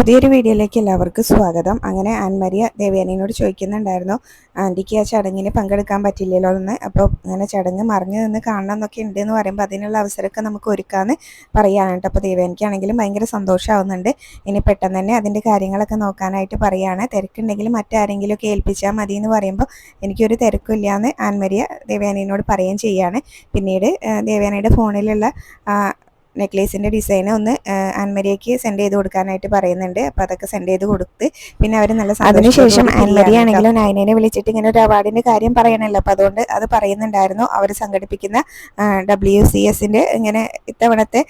പുതിയൊരു വീഡിയോയിലേക്ക് എല്ലാവർക്കും സ്വാഗതം. അങ്ങനെ ആൻമരിയ ദേവയാനിയോട് ചോദിക്കുന്നുണ്ടായിരുന്നു, ആൻറ്റിക്ക് ആ ചടങ്ങിന് പങ്കെടുക്കാൻ പറ്റില്ലല്ലോ എന്ന്. അപ്പോൾ അങ്ങനെ ചടങ്ങ് മറിഞ്ഞു നിന്ന് കാണണം എന്നൊക്കെ ഉണ്ട് എന്ന് പറയുമ്പോൾ അതിനുള്ള അവസരമൊക്കെ നമുക്ക് ഒരുക്കാമെന്ന് പറയുകയാണ് കേട്ടോ. അപ്പോൾ ദേവയാനിക്കാണെങ്കിലും ഭയങ്കര സന്തോഷമാവുന്നുണ്ട്. ഇനി പെട്ടെന്ന് തന്നെ അതിൻ്റെ കാര്യങ്ങളൊക്കെ നോക്കാനായിട്ട് പറയുകയാണ്. തിരക്കുണ്ടെങ്കിലും മറ്റാരെങ്കിലുമൊക്കെ ഏൽപ്പിച്ചാൽ മതി എന്ന് പറയുമ്പോൾ എനിക്കൊരു തിരക്കില്ല എന്ന് ആൻമരിയ ദേവയാനിയോട് പറയുകയും ചെയ്യുകയാണ്. പിന്നീട് ദേവയാനിയുടെ ഫോണിലുള്ള നെക്ലേസിൻ്റെ ഡിസൈന് ഒന്ന് ആൻമരിയയ്ക്ക് സെൻഡ് ചെയ്ത് കൊടുക്കാനായിട്ട് പറയുന്നുണ്ട്. അപ്പോൾ അതൊക്കെ സെൻഡ് ചെയ്ത് കൊടുത്ത് പിന്നെ അവർ നല്ല അതിനുശേഷം ആൻമരിയ ആണെങ്കിലും നൈനയെ വിളിച്ചിട്ട് ഇങ്ങനെ ഒരു അവാർഡിൻ്റെ കാര്യം പറയണമല്ലോ. അപ്പോൾ അതുകൊണ്ട് അത് പറയുന്നുണ്ടായിരുന്നു. അവർ സംഘടിപ്പിക്കുന്ന WCSൻ്റെ ഇങ്ങനെ ഇത്തവണത്തെ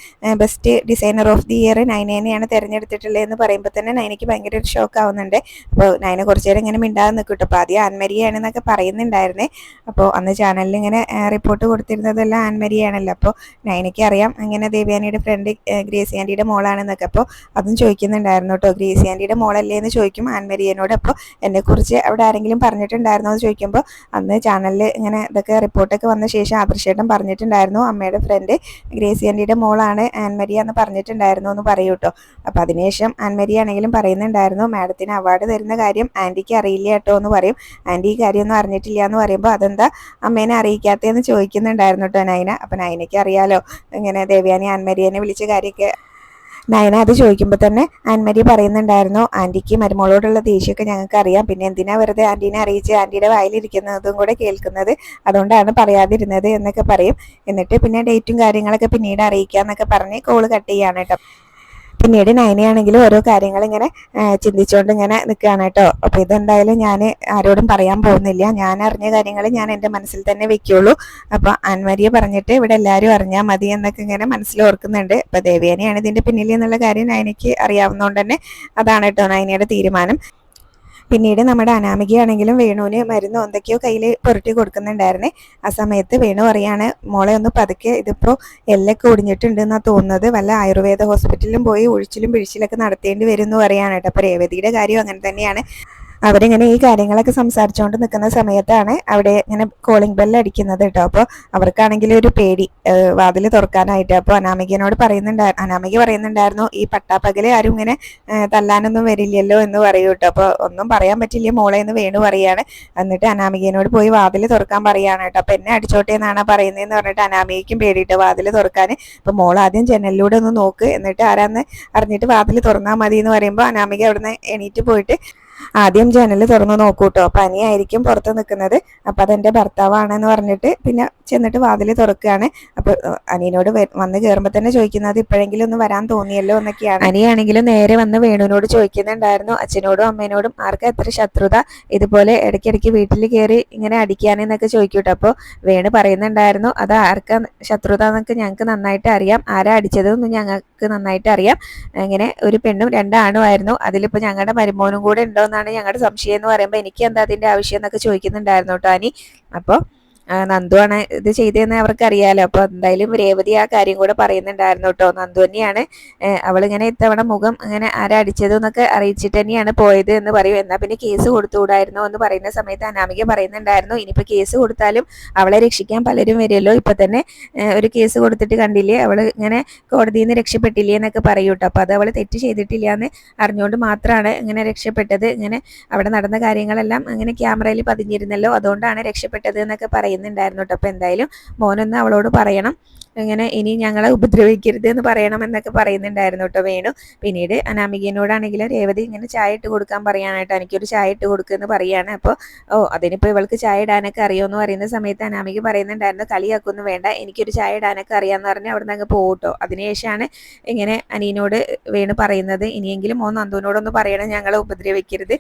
best designer of the year നൈനയാണ് തിരഞ്ഞെടുത്തിട്ടുള്ളതെന്ന് പറയുമ്പോൾ തന്നെ നൈനയ്ക്ക് ഭയങ്കര ഒരു ഷോക്ക് ആവുന്നുണ്ട്. അപ്പോൾ നൈന കുറച്ച് നേരം ഇങ്ങനെ മിണ്ടാതെ നിൽക്കും. അപ്പോൾ ആദ്യം ആൻമരിയാണെന്നൊക്കെ പറയുന്നുണ്ടായിരുന്നേ. അപ്പോൾ അന്ന് ചാനലിൽ ഇങ്ങനെ റിപ്പോർട്ട് കൊടുത്തിരുന്നതെല്ലാം ആൻമരിയാണല്ലോ. അപ്പോൾ നൈനയ്ക്ക് അറിയാം ഇങ്ങനെ ദേവയാനിയുടെ ഫ്രണ്ട് ഗ്രേസി ആൻറ്റിയുടെ മോളാണെന്നൊക്കെ. അപ്പോൾ അതും ചോദിക്കുന്നുണ്ടായിരുന്നു കേട്ടോ. ഗ്രേസി ആൻറ്റിയുടെ മോളല്ലേ എന്ന് ചോദിക്കും ആൻമരിയനോട്. അപ്പോൾ എന്നെക്കുറിച്ച് അവിടെ ആരെങ്കിലും പറഞ്ഞിട്ടുണ്ടായിരുന്നോ എന്ന് ചോദിക്കുമ്പോൾ അന്ന് ചാനലിൽ ഇങ്ങനെ ഇതൊക്കെ റിപ്പോർട്ടൊക്കെ വന്ന ശേഷം ആദർശേട്ടൻ പറഞ്ഞിട്ടുണ്ടായിരുന്നു അമ്മയുടെ ഫ്രണ്ട് ഗ്രേസി ആൻറ്റിയുടെ മോളാണ് ആൻമരിയ എന്ന് പറഞ്ഞിട്ടുണ്ടായിരുന്നു എന്ന് പറയൂ കേട്ടോ. അപ്പോൾ അതിനുശേഷം ആൻമരിയ ആണെങ്കിലും പറയുന്നുണ്ടായിരുന്നു മാഡത്തിന് അവാർഡ് തരുന്ന കാര്യം ആൻറ്റിക്ക് അറിയില്ല കേട്ടോ എന്ന് പറയും. ആൻറ്റി ഈ കാര്യമൊന്നും അറിഞ്ഞിട്ടില്ല എന്ന് പറയുമ്പോൾ അതെന്താ അമ്മേനെ അറിയിക്കാത്തതെന്ന് ചോദിക്കുന്നുണ്ടായിരുന്നു കേട്ടോ നൈന. അപ്പോൾ നൈനയ്ക്ക് അറിയാലോ ഇങ്ങനെ ദേവയാനി ആൻമരിയനെ വിളിച്ച കാര്യമൊക്കെ. നയന അത് ചോദിക്കുമ്പോൾ തന്നെ ആൻമരി പറയുന്നുണ്ടായിരുന്നു, ആൻറ്റിക്ക് മരുമോളോടുള്ള ദേഷ്യമൊക്കെ ഞങ്ങൾക്ക് അറിയാം, പിന്നെ എന്തിനാ വെറുതെ ആൻറ്റീനെ അറിയിച്ച് ആൻറ്റിയുടെ വായിലിരിക്കുന്നതും കൂടെ കേൾക്കുന്നത്, അതുകൊണ്ടാണ് പറയാതിരുന്നത് എന്നൊക്കെ പറയും. എന്നിട്ട് പിന്നെ ഡേറ്റും കാര്യങ്ങളൊക്കെ പിന്നീട് അറിയിക്കാന്നൊക്കെ പറഞ്ഞ് കോള് കട്ട് ചെയ്യാണ് കേട്ടോ. പിന്നീട് നൈനയാണെങ്കിലും ഓരോ കാര്യങ്ങൾ ഇങ്ങനെ ചിന്തിച്ചുകൊണ്ട് ഇങ്ങനെ നിൽക്കുകയാണ് കേട്ടോ. അപ്പോൾ ഇതെന്തായാലും ഞാൻ ആരോടും പറയാൻ പോകുന്നില്ല, ഞാൻ അറിഞ്ഞ കാര്യങ്ങൾ ഞാൻ എൻ്റെ മനസ്സിൽ തന്നെ വെക്കുള്ളൂ. അപ്പോൾ ആൻമരിയെ പറഞ്ഞിട്ട് ഇവിടെ എല്ലാവരും അറിഞ്ഞാൽ മതി എന്നൊക്കെ ഇങ്ങനെ മനസ്സിൽ ഓർക്കുന്നുണ്ട്. അപ്പോൾ ദേവയാനിയാണ് ഇതിൻ്റെ പിന്നിൽ എന്നുള്ള കാര്യം നൈനയ്ക്ക് അറിയാവുന്നതുകൊണ്ട് തന്നെ അതാണ് കേട്ടോ നൈനയുടെ തീരുമാനം. പിന്നീട് നമ്മുടെ അനാമികയാണെങ്കിലും വേണുവിന് മരുന്ന് എന്തൊക്കെയോ കയ്യിൽ പുരട്ടി കൊടുക്കുന്നുണ്ടായിരുന്നേ. ആ സമയത്ത് വേണു പറയാണ്, മോളെ ഒന്ന് പതുക്കെ, ഇതിപ്പോൾ എല്ലൊക്കെ ഒടിഞ്ഞിട്ടുണ്ട് എന്നാണ് തോന്നുന്നത്, വല്ല ആയുർവേദ ഹോസ്പിറ്റലിലും പോയി ഒഴിച്ചിലും പിഴിച്ചിലൊക്കെ നടത്തേണ്ടി വരും എന്ന് പറയാണ് കേട്ടോ. അപ്പോൾ രേവതിയുടെ കാര്യം അങ്ങനെ തന്നെയാണ്. അവരിങ്ങനെ ഈ കാര്യങ്ങളൊക്കെ സംസാരിച്ചുകൊണ്ട് നിൽക്കുന്ന സമയത്താണ് അവിടെ ഇങ്ങനെ കോളിംഗ് ബെല്ല് അടിക്കുന്നത് കേട്ടോ. അപ്പോൾ അവർക്കാണെങ്കിൽ ഒരു പേടി വാതിൽ തുറക്കാനായിട്ട്. അപ്പോൾ അനാമികയോട് അനാമിക പറയുന്നുണ്ടായിരുന്നു, ഈ പട്ടാപ്പകല് ആരും ഇങ്ങനെ തല്ലാനൊന്നും വരില്ലല്ലോ എന്ന് പറയൂ കേട്ടോ. അപ്പോൾ ഒന്നും പറയാൻ പറ്റില്ല മോളെ എന്ന് വേണു പറയാണ്. എന്നിട്ട് അനാമികയോട് പോയി വാതിൽ തുറക്കാൻ പറയാണ് കേട്ടോ. അപ്പോൾ എന്നെ അടിച്ചോട്ടെ എന്നാണ് പറയുന്നതെന്ന് പറഞ്ഞിട്ട് അനാമികയ്ക്കും പേടിയിട്ട് വാതിൽ തുറക്കാൻ. അപ്പോൾ മോൾ ആദ്യം ജനലിലൂടെ ഒന്ന് നോക്ക്, എന്നിട്ട് ആരാന്ന് അറിഞ്ഞിട്ട് വാതിൽ തുറന്നാൽ മതി എന്ന് പറയുമ്പോൾ അനാമിക അവിടുന്ന് എണീറ്റ് പോയിട്ട് ആദ്യം ജനൽ തുറന്നു നോക്കൂട്ടോ. അപ്പോൾ അനിയായിരിക്കും പുറത്ത് നിൽക്കുന്നത്. അപ്പോൾ അതെൻ്റെ ഭർത്താവാണെന്ന് പറഞ്ഞിട്ട് പിന്നെ ചെന്നിട്ട് വാതിൽ തുറക്കുകയാണ്. അപ്പോൾ അനിയനോട് വന്ന് കയറുമ്പോൾ തന്നെ ചോദിക്കുന്നത് ഇപ്പോഴെങ്കിലും ഒന്ന് വരാൻ തോന്നിയല്ലോ എന്നൊക്കെയാണ്. അനിയാണെങ്കിലും നേരെ വന്ന് വേണുവിനോട് ചോദിക്കുന്നുണ്ടായിരുന്നു, അച്ഛനോടും അമ്മേനോടും ആർക്കും എത്ര ശത്രുത, ഇതുപോലെ ഇടയ്ക്കിടയ്ക്ക് വീട്ടിൽ കയറി ഇങ്ങനെ അടിക്കാനെന്നൊക്കെ ചോദിക്കൂട്ടോ. അപ്പോൾ വേണു പറയുന്നുണ്ടായിരുന്നു, അത് ആർക്കാ ശത്രുത എന്നൊക്കെ ഞങ്ങൾക്ക് നന്നായിട്ട് അറിയാം, ആരാ അടിച്ചതെന്നും ഞങ്ങൾക്ക് നന്നായിട്ട് അറിയാം, ഇങ്ങനെ ഒരു പെണ്ണും രണ്ടാണും ആയിരുന്നു, അതിലിപ്പോൾ ഞങ്ങളുടെ മരുമോനും കൂടെ ഉണ്ടോ എന്നാണ് ഞങ്ങളുടെ സംശയം എന്ന് പറയുമ്പോൾ എനിക്ക് എന്താ അതിൻ്റെ ആവശ്യം എന്നൊക്കെ ചോദിക്കുന്നുണ്ടായിരുന്നു കേട്ടോ അനി. അപ്പോൾ നന്ദുവാണ് ഇത് ചെയ്തതെന്ന് അവർക്ക് അറിയാലോ. അപ്പോൾ എന്തായാലും രേവതി ആ കാര്യം കൂടെ പറയുന്നുണ്ടായിരുന്നു കേട്ടോ. നന്ദു തന്നെയാണ് അവളിങ്ങനെ ഇത്തവണ മുഖം അങ്ങനെ ആരാ അടിച്ചതെന്നൊക്കെ അറിയിച്ചിട്ട് തന്നെയാണ് പോയത് എന്ന് പറയും. എന്നാൽ പിന്നെ കേസ് കൊടുത്തുകൂടായിരുന്നോ എന്ന് പറയുന്ന സമയത്ത് അനാമിക പറയുന്നുണ്ടായിരുന്നു, ഇനിയിപ്പോൾ കേസ് കൊടുത്താലും അവളെ രക്ഷിക്കാൻ പലരും വരുമല്ലോ, ഇപ്പം തന്നെ ഒരു കേസ് കൊടുത്തിട്ട് കണ്ടില്ലേ, അവൾ ഇങ്ങനെ കോടതിയിൽ നിന്ന് രക്ഷപ്പെട്ടില്ലേ എന്നൊക്കെ പറയൂ കേട്ടോ. അപ്പോൾ അത് അവൾ തെറ്റ് ചെയ്തിട്ടില്ല എന്ന് അറിഞ്ഞുകൊണ്ട് മാത്രമാണ് ഇങ്ങനെ രക്ഷപ്പെട്ടത്, ഇങ്ങനെ അവിടെ നടന്ന കാര്യങ്ങളെല്ലാം അങ്ങനെ ക്യാമറയിൽ പതിഞ്ഞിരുന്നല്ലോ, അതുകൊണ്ടാണ് രക്ഷപ്പെട്ടത് എന്നൊക്കെ പറയുന്നുണ്ടായിരുന്നു കേട്ടോ. അപ്പോൾ എന്തായാലും മോനൊന്ന് അവളോട് പറയണം, ഇങ്ങനെ ഇനി ഞങ്ങളെ ഉപദ്രവിക്കരുത് എന്ന് പറയണം എന്നൊക്കെ പറയുന്നുണ്ടായിരുന്നു കേട്ടോ വേണു. പിന്നീട് അനാമികയോടാണെങ്കിലും രേവതി ഇങ്ങനെ ചായ ഇട്ട് കൊടുക്കാൻ പറയാനായിട്ട്, എനിക്കൊരു ചായ ഇട്ട് കൊടുക്കുമെന്ന് പറയാണ്. അപ്പോൾ അതിനിപ്പോൾ ഇവൾക്ക് ചായ ഇടാനൊക്കെ അറിയുമെന്ന് പറയുന്ന സമയത്ത് അനാമിക പറയുന്നുണ്ടായിരുന്നു, കളിയാക്കൊന്നും വേണ്ട, എനിക്കൊരു ചായ ഇടാനൊക്കെ അറിയാമെന്ന് പറഞ്ഞ് അവിടെ നിന്ന് അങ്ങ് പോകട്ടോ. അതിനുശേഷമാണ് ഇങ്ങനെ അനീനോട് വേണു പറയുന്നത്, ഇനിയെങ്കിലും മോൻ നന്ദുവിനോടൊന്ന് പറയണം ഞങ്ങളെ ഉപദ്രവിക്കരുത്.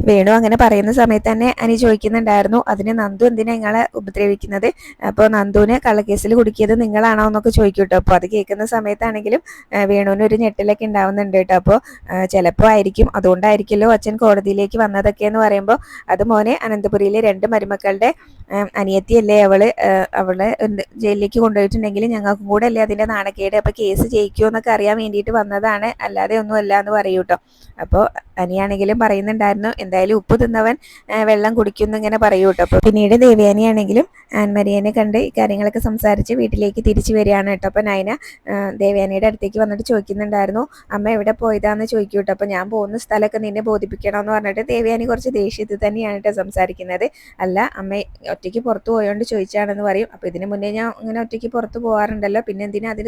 വേണു അങ്ങനെ പറയുന്ന സമയത്ത് തന്നെ അനി ചോദിക്കുന്നുണ്ടായിരുന്നു, അതിന് നന്ദു എന്തിനാ നിങ്ങളെ ഉപദ്രവിക്കുന്നത്, അപ്പോൾ നന്ദുവിനെ കള്ളക്കേസിൽ കുടുക്കിയത് നിങ്ങളാണോ എന്നൊക്കെ ചോദിക്കും കേട്ടോ. അപ്പോൾ അത് കേൾക്കുന്ന സമയത്താണെങ്കിലും വേണുവിന് ഒരു ഞെട്ടലൊക്കെ ഉണ്ടാവുന്നുണ്ട് കേട്ടോ. അപ്പോൾ ചിലപ്പോൾ ആയിരിക്കും, അതുകൊണ്ടായിരിക്കുമല്ലോ അച്ഛൻ കോടതിയിലേക്ക് വന്നതൊക്കെ എന്ന് പറയുമ്പോൾ, അത് മോനെ അനന്തപുരിയിലെ 2 മരുമക്കളുടെ അനിയത്തിയല്ലേ അവളെ ജയിലിലേക്ക് കൊണ്ടുപോയിട്ടുണ്ടെങ്കിൽ ഞങ്ങൾക്കും കൂടെ അല്ലേ അതിൻ്റെ നാണക്കേട്, അപ്പോൾ കേസ് ജയിക്കുമോ എന്നൊക്കെ അറിയാൻ വേണ്ടിയിട്ട് വന്നതാണ്, അല്ലാതെ ഒന്നുമല്ല എന്ന് പറയൂ കേട്ടോ. അപ്പോൾ അനിയാണെങ്കിലും പറയുന്നുണ്ടായിരുന്നു, എന്തായാലും ഉപ്പ് തിന്നവൻ വെള്ളം കുടിക്കുന്നു ഇങ്ങനെ പറയൂ കേട്ടോ. അപ്പോൾ പിന്നീട് ദേവയാനിയാണെങ്കിലും ആൻമരിയനെ കണ്ട് ഈ കാര്യങ്ങളൊക്കെ സംസാരിച്ച് വീട്ടിലേക്ക് തിരിച്ചു വരികയാണ് കേട്ടോ. അപ്പോൾ നയന ദേവയാനിയുടെ അടുത്തേക്ക് വന്നിട്ട് ചോദിക്കുന്നുണ്ടായിരുന്നു, അമ്മ എവിടെ പോയതാന്ന് ചോദിക്കൂ കേട്ടോ. അപ്പോൾ ഞാൻ പോകുന്ന സ്ഥലമൊക്കെ നിന്നെ ബോധിപ്പിക്കണമെന്ന് പറഞ്ഞിട്ട് ദേവയാനി കുറച്ച് ദേഷ്യത്തിൽ തന്നെയാണ് കേട്ടോ സംസാരിക്കുന്നത്. അല്ല അമ്മ ഒറ്റയ്ക്ക് പുറത്ത് പോയോണ്ട് ചോദിച്ചാണെന്ന് പറയും. അപ്പോൾ ഇതിന് മുന്നേ ഞാൻ ഇങ്ങനെ ഒറ്റയ്ക്ക് പുറത്ത് പോകാറുണ്ടല്ലോ, പിന്നെ എന്തിനാ അതിൽ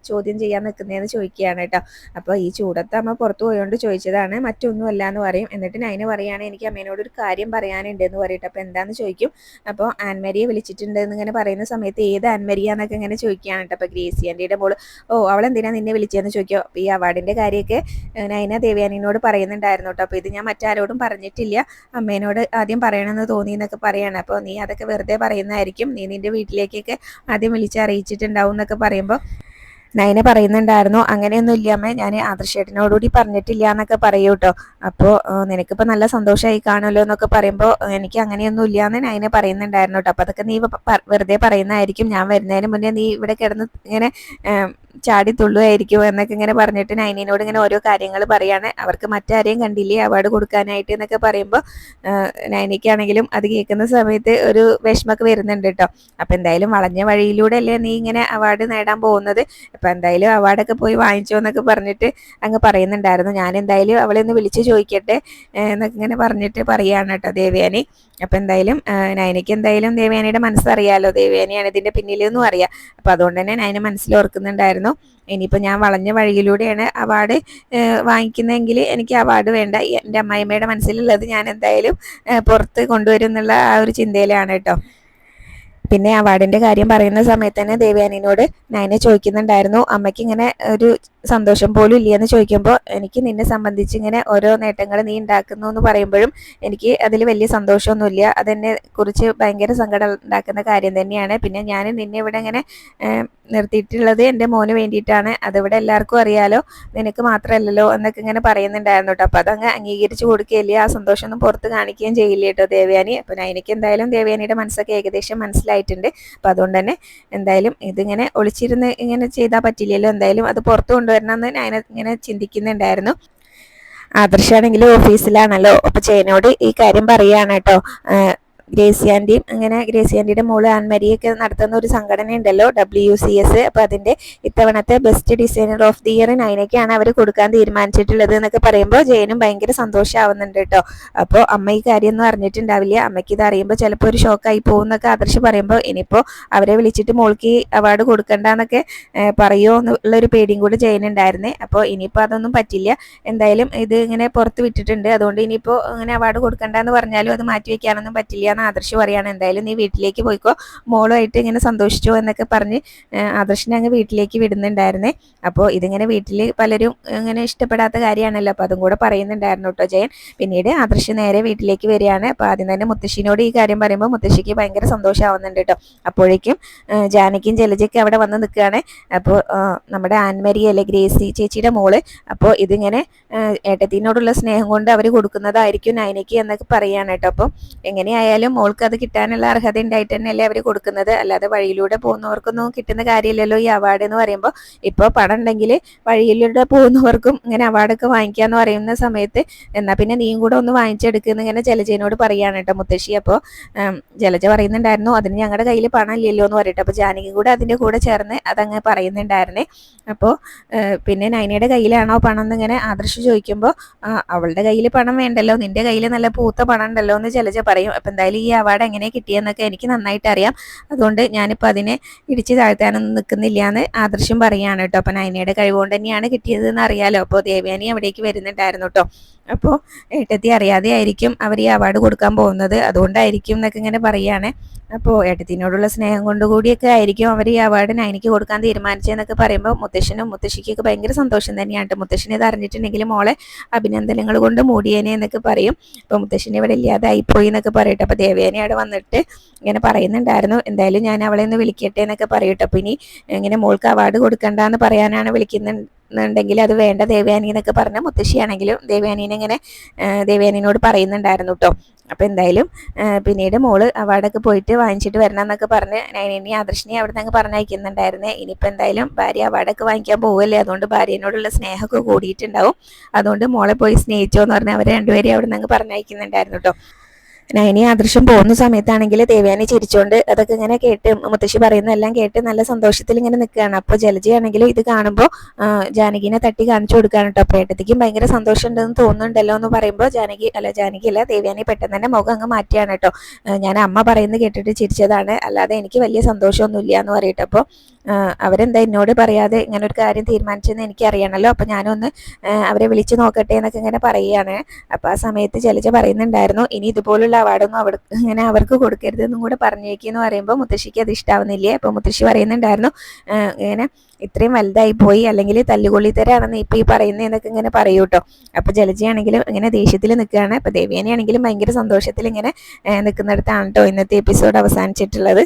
ചോദ്യം ചെയ്യാൻ നിൽക്കുന്നതെന്ന് ചോദിക്കുകയാണ് കേട്ടോ. അപ്പോൾ ഈ ചൂടത്ത് അമ്മ പുറത്ത് പോയോണ്ട് ചോദിച്ചതാണ്, മറ്റൊന്നുമല്ല എന്ന് പറയും. എന്നിട്ട് നയന പറയുകയാണ്, എനിക്ക് അമ്മേനോട് ഒരു കാര്യം പറയാനുണ്ട് എന്ന് പറയട്ടെ. അപ്പോൾ എന്താന്ന് ചോദിക്കും. അപ്പോൾ ആൻമരിയെ വിളിച്ചിട്ടുണ്ട് എന്നിങ്ങനെ പറയുന്ന സമയത്ത് ഏത് ആൻമരിയാന്നൊക്കെ ഇങ്ങനെ ചോദിക്കുകയാണ് കേട്ടോ. അപ്പോൾ ഗ്രേസി ആൻറ്റിയുടെ മോള്, ഓ അവളെന്തിനാ നിന്നെ വിളിച്ചതെന്ന് ചോദിക്കും. അപ്പോൾ ഈ അവാർഡിൻ്റെ കാര്യമൊക്കെ നയന ദേവയാനിനോട് പറയുന്നുണ്ടായിരുന്നു കേട്ടോ. അപ്പോൾ ഇത് ഞാൻ മറ്റാരോടും പറഞ്ഞിട്ടില്ല, അമ്മേനോട് ആദ്യം പറയണമെന്ന് തോന്നി എന്നൊക്കെ പറയാണ്. അപ്പോൾ നീ അതൊക്കെ വെറുതെ പറയുന്നതായിരിക്കും, നീ നിൻ്റെ വീട്ടിലേക്കൊക്കെ ആദ്യം വിളിച്ചറിയിച്ചിട്ടുണ്ടാവും എന്നൊക്കെ പറയുമ്പോൾ നയന പറയുന്നുണ്ടായിരുന്നു, അങ്ങനെയൊന്നും ഇല്ല അമ്മേ, ഞാൻ ആദർശേട്ടനോടുകൂടി പറഞ്ഞിട്ടില്ല എന്നൊക്കെ പറയൂ കേട്ടോ. അപ്പോൾ നിനക്കിപ്പോൾ നല്ല സന്തോഷമായി കാണുമല്ലോ എന്നൊക്കെ പറയുമ്പോൾ എനിക്ക് അങ്ങനെയൊന്നും ഇല്ല എന്ന് നയന പറയുന്നുണ്ടായിരുന്നു കേട്ടോ. അപ്പോൾ അതൊക്കെ നീ വെറുതെ പറയുന്നതായിരിക്കും, ഞാൻ വരുന്നതിന് മുന്നേ നീ ഇവിടെ കിടന്ന് ഇങ്ങനെ ചാടി തുള്ളുമായിരിക്കും എന്നൊക്കെ ഇങ്ങനെ പറഞ്ഞിട്ട് നയനിനോട് ഇങ്ങനെ ഓരോ കാര്യങ്ങൾ പറയാണ്. അവർക്ക് മറ്റാരെയും കണ്ടില്ലേ അവാർഡ് കൊടുക്കാനായിട്ട് എന്നൊക്കെ പറയുമ്പോൾ നയനിക്കാണെങ്കിലും അത് കേൾക്കുന്ന സമയത്ത് ഒരു വിഷമമൊക്കെ വരുന്നുണ്ട് കേട്ടോ. അപ്പം എന്തായാലും വളഞ്ഞ വഴിയിലൂടെ അല്ലേ നീ ഇങ്ങനെ അവാർഡ് നേടാൻ പോകുന്നത്, അപ്പം എന്തായാലും അവാർഡൊക്കെ പോയി വാങ്ങിച്ചോ എന്നൊക്കെ പറഞ്ഞിട്ട് അങ്ങ് പറയുന്നുണ്ടായിരുന്നു. ഞാൻ എന്തായാലും അവളെ ഒന്ന് വിളിച്ച് ചോദിക്കട്ടെ എന്നൊക്കെ ഇങ്ങനെ പറഞ്ഞിട്ട് പറയുകയാണ് കേട്ടോ ദേവയാനി. അപ്പം എന്തായാലും നയനയ്ക്ക് എന്തായാലും ദേവയാനിയുടെ മനസ്സറിയാലോ, ദേവയാനിയാണ് ഇതിൻ്റെ പിന്നിലെന്നും അറിയാം. അപ്പം അതുകൊണ്ട് തന്നെ നയന മനസ്സിലോർക്കുന്നുണ്ടായിരുന്നു, ഇനിയിപ്പോൾ ഞാൻ വളഞ്ഞ വഴിയിലൂടെയാണ് അവാർഡ് വാങ്ങിക്കുന്നതെങ്കിൽ എനിക്ക് അവാർഡ് വേണ്ട, എൻ്റെ അമ്മായിമ്മയുടെ മനസ്സിലുള്ളത് ഞാൻ എന്തായാലും പുറത്ത് കൊണ്ടുവരും എന്നുള്ള ആ ഒരു ചിന്തയിലാണ് കേട്ടോ. പിന്നെ അവാർഡിൻ്റെ കാര്യം പറയുന്ന സമയത്ത് തന്നെ ദേവയാനിനോട് നയന ചോദിക്കുന്നുണ്ടായിരുന്നു, അമ്മയ്ക്ക് ഇങ്ങനെ ഒരു സന്തോഷം പോലും ഇല്ലയെന്ന് ചോദിക്കുമ്പോൾ എനിക്ക് നിന്നെ സംബന്ധിച്ച് ഇങ്ങനെ ഓരോ നേട്ടങ്ങൾ നീ ഉണ്ടാക്കുന്നു എന്ന് പറയുമ്പോഴും എനിക്ക് അതിൽ വലിയ സന്തോഷമൊന്നുമില്ല, അതെന്നെ കുറിച്ച് ഭയങ്കര സങ്കടം ഉണ്ടാക്കുന്ന കാര്യം തന്നെയാണ്. പിന്നെ ഞാൻ നിന്നെ ഇവിടെ ഇങ്ങനെ നിർത്തിയിട്ടുള്ളത് എൻ്റെ മോന് വേണ്ടിയിട്ടാണ്, അതിവിടെ എല്ലാവർക്കും അറിയാലോ, നിനക്ക് മാത്രമല്ലല്ലോ എന്നൊക്കെ ഇങ്ങനെ പറയുന്നുണ്ടായിരുന്നു കേട്ടോ. അപ്പോൾ അതങ്ങ് അംഗീകരിച്ച് കൊടുക്കുകയില്ല, ആ സന്തോഷമൊന്നും പുറത്ത് കാണിക്കുകയും ചെയ്യില്ല കേട്ടോ ദേവയാനി. അപ്പോൾ എനിക്ക് എന്തായാലും ദേവയാനിയുടെ മനസ്സൊക്കെ ഏകദേശം മനസ്സിലായിട്ടുണ്ട്. അപ്പോൾ അതുകൊണ്ട് തന്നെ എന്തായാലും ഇതിങ്ങനെ ഒളിച്ചിരുന്ന് ഇങ്ങനെ ചെയ്താൽ പറ്റില്ലല്ലോ, എന്തായാലും അത് പുറത്ത് കൊണ്ടുവരണമെന്ന് ഞാൻ ഇങ്ങനെ ചിന്തിക്കുന്നുണ്ടായിരുന്നു. ആദർശാണെങ്കിലും ഓഫീസിലാണല്ലോ, അപ്പോൾ ചേനോട് ഈ കാര്യം പറയുകയാണ് കേട്ടോ. ഗ്രേസി ആൻറ്റിയും അങ്ങനെ ഗ്രേസി ആൻറ്റിയുടെ മോള് ആൻമരിയൊക്കെ നടത്തുന്ന ഒരു സംഘടന ഉണ്ടല്ലോ WCS, അപ്പോൾ അതിൻ്റെ ഇത്തവണത്തെ best designer of the year നയനയ്ക്കാണ് അവർ കൊടുക്കാൻ തീരുമാനിച്ചിട്ടുള്ളത് എന്നൊക്കെ പറയുമ്പോൾ ജയനും ഭയങ്കര സന്തോഷമാവുന്നുണ്ട് കേട്ടോ. അപ്പോൾ അമ്മ ഈ കാര്യമൊന്നും അറിഞ്ഞിട്ടുണ്ടാവില്ല, അമ്മയ്ക്ക് ഇത് അറിയുമ്പോൾ ചിലപ്പോൾ ഒരു ഷോക്കായി പോകും എന്നൊക്കെ ആദർശ് പറയുമ്പോൾ ഇനിയിപ്പോൾ അവരെ വിളിച്ചിട്ട് മോൾക്ക് അവാർഡ് കൊടുക്കണ്ടെന്നൊക്കെ പറയുമോ എന്നുള്ളൊരു പേടിയും കൂടി ജയനുണ്ടായിരുന്നേ. അപ്പോൾ ഇനിയിപ്പോൾ അതൊന്നും പറ്റില്ല, എന്തായാലും ഇത് ഇങ്ങനെ പുറത്ത് വിട്ടിട്ടുണ്ട്, അതുകൊണ്ട് ഇനിയിപ്പോൾ അങ്ങനെ അവാർഡ് കൊടുക്കണ്ടെന്ന് പറഞ്ഞാലും അത് മാറ്റി വയ്ക്കാനൊന്നും പറ്റില്ല ആദർശ് പറയാണ്. എന്തായാലും നീ വീട്ടിലേക്ക് പോയിക്കോ, മോളുമായിട്ട് ഇങ്ങനെ സന്തോഷിച്ചോ എന്നൊക്കെ പറഞ്ഞ് ആദർശിനെ അങ്ങ് വീട്ടിലേക്ക് വിടുന്നുണ്ടായിരുന്നേ. അപ്പോൾ ഇതിങ്ങനെ വീട്ടിൽ പലരും ഇങ്ങനെ ഇഷ്ടപ്പെടാത്ത കാര്യമാണല്ലോ, അപ്പോൾ അതും കൂടെ പറയുന്നുണ്ടായിരുന്നു കേട്ടോ ജയൻ. പിന്നീട് ആദർശ് നേരെ വീട്ടിലേക്ക് വരികയാണ്. അപ്പോൾ ആദ്യം തന്നെ മുത്തശ്ശിനോട് ഈ കാര്യം പറയുമ്പോൾ മുത്തശ്ശിക്ക് ഭയങ്കര സന്തോഷമാവുന്നുണ്ട് കേട്ടോ. അപ്പോഴേക്കും ജാനകിയും ജലജയ്ക്കും അവിടെ വന്ന് നിൽക്കുകയാണ്. അപ്പോൾ നമ്മുടെ ആൻമരി അല്ലെ ഗ്രേസി ചേച്ചിയുടെ മോള്, അപ്പോൾ ഇതിങ്ങനെ ഏട്ടത്തിനോടുള്ള സ്നേഹം കൊണ്ട് അവർ കൊടുക്കുന്നതായിരിക്കും നയനയ്ക്ക് എന്നൊക്കെ പറയുകയാണ് കേട്ടോ. അപ്പോൾ എങ്ങനെയായാലും മോൾക്ക് അത് കിട്ടാനുള്ള അർഹത ഉണ്ടായിട്ട് തന്നെയല്ലേ അവർ കൊടുക്കുന്നത്, അല്ലാതെ വഴിയിലൂടെ പോകുന്നവർക്കൊന്നും കിട്ടുന്ന കാര്യമില്ലല്ലോ ഈ അവാർഡ് എന്ന് പറയുമ്പോൾ. ഇപ്പോൾ പണം ഉണ്ടെങ്കിൽ വഴിയിലൂടെ പോകുന്നവർക്കും ഇങ്ങനെ അവാർഡൊക്കെ വാങ്ങിക്കാന്ന് പറയുന്ന സമയത്ത് എന്നാൽ പിന്നെ നീയും കൂടെ ഒന്ന് വാങ്ങിച്ചെടുക്കുന്ന ഇങ്ങനെ ജലജയോട് പറയുകയാണ് കേട്ടോ മുത്തശ്ശി. അപ്പോൾ ജലജ പറയുന്നുണ്ടായിരുന്നു, അതിന് ഞങ്ങളുടെ കയ്യിൽ പണം ഇല്ലല്ലോ എന്ന് പറയട്ടെ. അപ്പോൾ ജാനകി കൂടെ അതിൻ്റെ കൂടെ ചേർന്ന് അതങ്ങ് പറയുന്നുണ്ടായിരുന്നേ. അപ്പോൾ പിന്നെ നയനയുടെ കയ്യിലാണോ പണം എന്നിങ്ങനെ ആദർശ് ചോദിക്കുമ്പോൾ അവളുടെ കയ്യിൽ പണം വേണ്ടല്ലോ, നിന്റെ കയ്യിൽ നല്ല പൂത്ത പണം ഉണ്ടല്ലോ എന്ന് ജലജ പറയും. അപ്പം എന്തായാലും ഈ അവാർഡ് എങ്ങനെ കിട്ടിയെന്നൊക്കെ എനിക്ക് നന്നായിട്ട് അറിയാം, അതുകൊണ്ട് ഞാനിപ്പോൾ അതിനെ ഇടിച്ച് താഴ്ത്താനൊന്നും നിൽക്കുന്നില്ല എന്ന് ആദർശം പറയുകയാണ് കേട്ടോ. അപ്പം നയനയുടെ കഴിവുകൊണ്ട് തന്നെയാണ് കിട്ടിയതെന്ന് അറിയാലോ. അപ്പോൾ ദേവയാനി അവിടേക്ക് വരുന്നുണ്ടായിരുന്നു കേട്ടോ. അപ്പോൾ ഏട്ടത്തി അറിയാതെ ആയിരിക്കും അവർ ഈ അവാർഡ് കൊടുക്കാൻ പോകുന്നത്, അതുകൊണ്ടായിരിക്കും എന്നൊക്കെ ഇങ്ങനെ പറയുകയാണ്. അപ്പോൾ ഏട്ടത്തിനോടുള്ള സ്നേഹം കൊണ്ടുകൂടിയൊക്കെ ആയിരിക്കും അവർ ഈ അവാർഡ് നയനിക്ക് കൊടുക്കാൻ തീരുമാനിച്ചതെന്നൊക്കെ പറയുമ്പോൾ മുത്തശ്ശനും മുത്തശ്ശിക്കൊക്കെ ഭയങ്കര സന്തോഷം തന്നെയാണ്. മുത്തശ്ശനെ ഇത് അറിഞ്ഞിട്ടുണ്ടെങ്കിൽ മോളെ അഭിനന്ദനങ്ങൾ കൊണ്ട് മൂടിയേനെ എന്നൊക്കെ പറയും. അപ്പോൾ മുത്തശ്ശനെ ഇവിടെ ഇല്ലാതായിപ്പോയി എന്നൊക്കെ പറയട്ടെ. അപ്പോൾ ദേവയാനി അവിടെ വന്നിട്ട് ഇങ്ങനെ പറയുന്നുണ്ടായിരുന്നു, എന്തായാലും ഞാൻ അവളെ ഒന്ന് വിളിക്കട്ടെ എന്നൊക്കെ പറയട്ടെ. അപ്പോൾ ഇനി ഇങ്ങനെ മോൾക്ക് അവാർഡ് കൊടുക്കണ്ടെന്ന് പറയാനാണ് എന്നുണ്ടെങ്കിൽ അത് വേണ്ട ദേവയാനി എന്നൊക്കെ പറഞ്ഞ മുത്തശ്ശിയാണെങ്കിലും ദേവയാനീനെ ഇങ്ങനെ ദേവയാനിനോട് പറയുന്നുണ്ടായിരുന്നു കേട്ടോ. അപ്പം എന്തായാലും പിന്നീട് മോള് അവാർഡൊക്കെ പോയിട്ട് വാങ്ങിച്ചിട്ട് വരണം എന്നൊക്കെ പറഞ്ഞ് നയനി ആദർശിനി അവിടെ നിന്ന് അങ്ങ് പറഞ്ഞയക്കുന്നുണ്ടായിരുന്നേ. ഇനിയിപ്പോൾ എന്തായാലും ഭാര്യ അവാർഡൊക്കെ വാങ്ങിക്കാൻ പോവല്ലേ, അതുകൊണ്ട് ഭാര്യനോടുള്ള സ്നേഹമൊക്കെ കൂടിയിട്ടുണ്ടാവും. അതുകൊണ്ട് മോളെ പോയി സ്നേഹിച്ചോ എന്ന് പറഞ്ഞ് അവർ രണ്ടുപേരെയും അവിടെ നിന്ന് അങ്ങ് പറഞ്ഞയക്കുന്നുണ്ടായിരുന്നു കേട്ടോ. നയനി ആദർശം പോകുന്ന സമയത്താണെങ്കിൽ ദേവയാനി ചിരിച്ചോണ്ട് അതൊക്കെ ഇങ്ങനെ കേട്ട് മുത്തശ്ശി പറയുന്നതെല്ലാം കേട്ട് നല്ല സന്തോഷത്തിൽ ഇങ്ങനെ നിൽക്കുകയാണ്. അപ്പോൾ ജലജയാണെങ്കിൽ ഇത് കാണുമ്പോൾ ജാനകിനെ തട്ടി കാണിച്ചു കൊടുക്കുകയാണ് കേട്ടോ. അപ്പോൾ ഏട്ടത്തിക്കും ഭയങ്കര സന്തോഷം ഉണ്ടെന്ന് തോന്നുന്നുണ്ടല്ലോ എന്ന് പറയുമ്പോൾ ജാനകി അല്ല ദേവയാനി പെട്ടെന്ന് തന്നെ മുഖം അങ്ങ് മാറ്റിയാണ് കേട്ടോ. ഞാൻ അമ്മ പറയുന്നത് കേട്ടിട്ട് ചിരിച്ചതാണ്, അല്ലാതെ എനിക്ക് വലിയ സന്തോഷമൊന്നുമില്ല എന്ന് പറയട്ടെ. അപ്പോൾ അവരെന്താ എന്നോട് പറയാതെ ഇങ്ങനെ ഒരു കാര്യം തീരുമാനിച്ചെന്ന് എനിക്കറിയണമല്ലോ, അപ്പോൾ ഞാനൊന്ന് അവരെ വിളിച്ച് നോക്കട്ടെ എന്നൊക്കെ ഇങ്ങനെ പറയുകയാണ്. അപ്പോൾ ആ സമയത്ത് ജലജ പറയുന്നുണ്ടായിരുന്നു, ഇനി ഇതുപോലുള്ള അവാർഡൊന്നും ഇങ്ങനെ അവർക്ക് കൊടുക്കരുതെന്നും കൂടെ പറഞ്ഞേക്കെന്ന് പറയുമ്പോൾ മുത്തശ്ശിക്ക് അത് ഇഷ്ടാവുന്നില്ലേ. അപ്പോൾ മുത്തശ്ശി പറയുന്നുണ്ടായിരുന്നു, ഇങ്ങനെ ഇത്രയും വലുതായി പോയി, അല്ലെങ്കിൽ തല്ലുകൊള്ളിത്തരാണെന്ന് ഇപ്പോൾ ഈ പറയുന്നതെന്നൊക്കെ ഇങ്ങനെ പറയൂ കേട്ടോ. അപ്പോൾ ജലജയാണെങ്കിലും ഇങ്ങനെ ദേഷ്യത്തിൽ നിൽക്കുകയാണ്. അപ്പോൾ ദേവയാനിയാണെങ്കിലും ഭയങ്കര സന്തോഷത്തിൽ ഇങ്ങനെ നിൽക്കുന്നിടത്താണ് കേട്ടോ ഇന്നത്തെ എപ്പിസോഡ് അവസാനിച്ചിട്ടുള്ളത്.